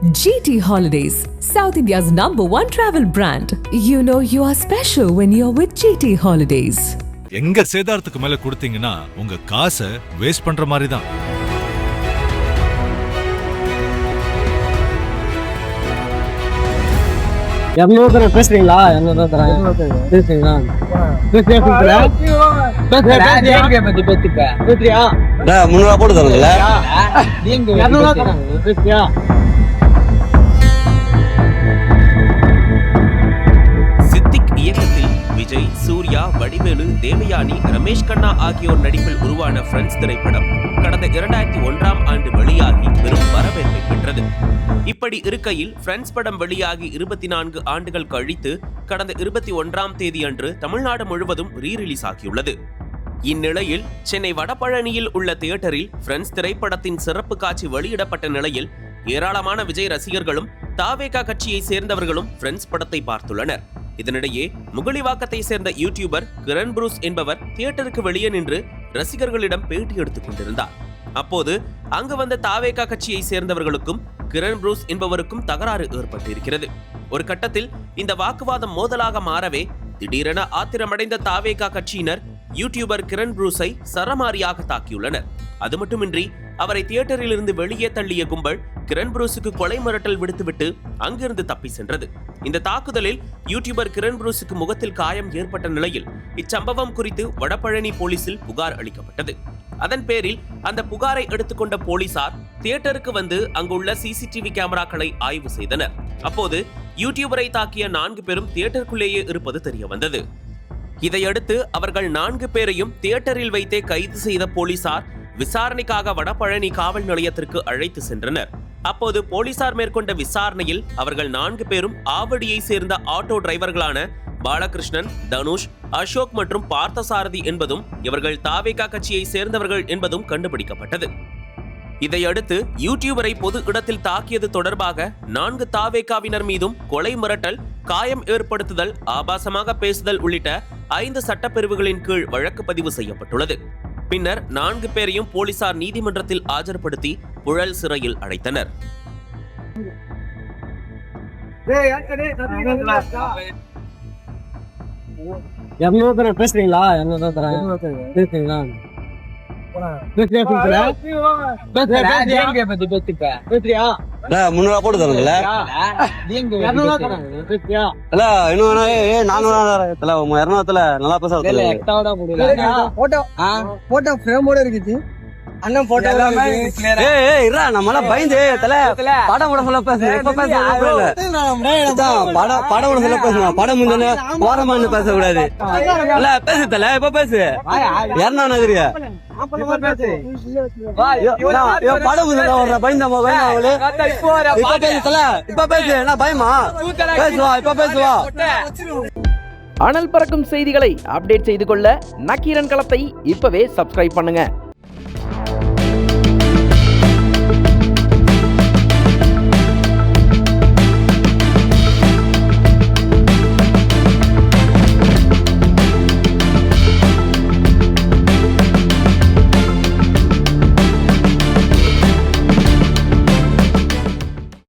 GT Holidays, South India's #1 travel brand. You know you are special when you're with GT Holidays. எங்க சேதாரத்துக்கு மேல கொடுத்தீங்கன்னா உங்க காசை waste பண்ற மாதிரி தான். பேசுறீங்களா? பேசுறீங்களா? முன்னூறு போட்டு தருங்கல்ல. சித்திக் இயக்கத்தில் விஜய், சூர்யா, வடிவேலு, தேவயானி, ரமேஷ் கண்ணா ஆகியோர் நடிப்பில் உருவான ஃப்ரெண்ட்ஸ் திரைப்படம் கடந்த 2001ஆம் ஆண்டு வெளியாகி பெரும் வரவேற்பை பெற்றது. இப்படி இருக்கையில் ஃப்ரெண்ட்ஸ் படம் வெளியாகி 24 ஆண்டுகள் கழித்து கடந்த 21ஆம் தேதி அன்று தமிழ்நாடு முழுவதும் ரீரிலீஸ் ஆகியுள்ளது. இந்நிலையில் சென்னை வடபழனியில் உள்ள தியேட்டரில் ஃப்ரெண்ட்ஸ் திரைப்படத்தின் சிறப்பு காட்சி வெளியிடப்பட்ட நிலையில் ஏராளமான விஜய் ரசிகர்களும் தாவேகா கட்சியை சேர்ந்தவர்களும் ஃப்ரெண்ட்ஸ் படத்தை பார்த்துள்ளனர். இதனிடையே முகலிவாக்கத்தை சேர்ந்த யூடியூபர் கிரண் ப்ரூஸ் என்பவர் தியேட்டருக்கு வெளியே நின்று ரசிகர்களிடம் பேட்டி எடுத்துக் கொண்டிருந்தார். அப்போது அங்கு வந்த தாவேகா கட்சியை சேர்ந்தவர்களுக்கும் கிரண் ப்ரூஸ் என்பவருக்கும் தகராறு ஏற்பட்டிருக்கிறது. ஒரு கட்டத்தில் இந்த வாக்குவாதம் மோதலாக மாறவே திடீரென ஆத்திரமடைந்த தாவேகா கட்சியினர் யூடியூபர் கிரண் ப்ரூஸை சரமாரியாக தாக்கியுள்ளனர். அது மட்டுமின்றி அவரை தியேட்டரில் இருந்து வெளியே தள்ளிய கும்பல் கிரண் ப்ரூஸுக்கு கொலை மிரட்டல் விடுத்துவிட்டு அங்கிருந்து தப்பி சென்றது. இந்த தாக்குதலில் யூடியூபர் கிரண் ப்ரூஸுக்கு முகத்தில் காயம் ஏற்பட்ட நிலையில் இச்சம்பவம் குறித்து வடபழனி போலீசில் புகார் அளிக்கப்பட்டது. அதன் பேரில் அந்த புகாரை எடுத்துக்கொண்ட போலீசார் தியேட்டருக்கு வந்து அங்குள்ள சிசிடிவி கேமராக்களை ஆய்வு செய்தனர். அப்போது யூடியூபரை தாக்கிய 4 பேரும் தியேட்டருக்குள்ளேயே இருப்பது தெரிய வந்தது. இதையடுத்து அவர்கள் 4 பேரையும் தியேட்டரில் வைத்தே கைது செய்த போலீசார் விசாரணைக்காக வடபழனி காவல் நிலையத்திற்கு அழைத்து சென்றனர். அப்போது போலீசார் மேற்கொண்ட விசாரணையில் அவர்கள் 4 பேரும் ஆவடியை சேர்ந்த ஆட்டோ டிரைவர்களான பாலகிருஷ்ணன், தனுஷ், அசோக் மற்றும் பார்த்தசாரதி என்பதும் இவர்கள் தாவேகா கட்சியை சேர்ந்தவர்கள் என்பதும் கண்டுபிடிக்கப்பட்டது. இதையடுத்து யூடியூபரை பொது இடத்தில் தாக்கியது தொடர்பாக 4 தாவேகாவினர் மீதும் கொலை மிரட்டல், காயம் ஏற்படுத்துதல், ஆபாசமாக பேசுதல் உள்ளிட்ட 5 சட்டப்பிரிவுகளின் கீழ் வழக்கு பதிவு செய்யப்பட்டுள்ளது. பின்னர் 4 பேரையும் போலீசார் நீதிமன்றத்தில் ஆஜர்படுத்தி புழல் சிறையில் அடைத்தனர். பேசுறீங்களா? பேசுறீங்களா? முன்னூறு போட்டு தருங்கல்ல. நல்லா பேச அண்ணன் போட்டோ நம்மள பயந்து படம் கூட சொல்ல பேசுறேன். படம் கூட சொல்ல பேசுவோம். படம் முன்ன ஓரமா பேசக்கூடாது. பேசு தல, இப்ப பேசு. யாருன்னா நகரியா படம் பயந்த இப்ப பேசு தல, இப்ப பேசு. என்ன பயமா? பேசுவா, இப்ப பேசுவா. அனல் பறக்கும் செய்திகளை அப்டேட் செய்து கொள்ள நக்கீரன் களத்தை இப்பவே சப்ஸ்கிரைப் பண்ணுங்க.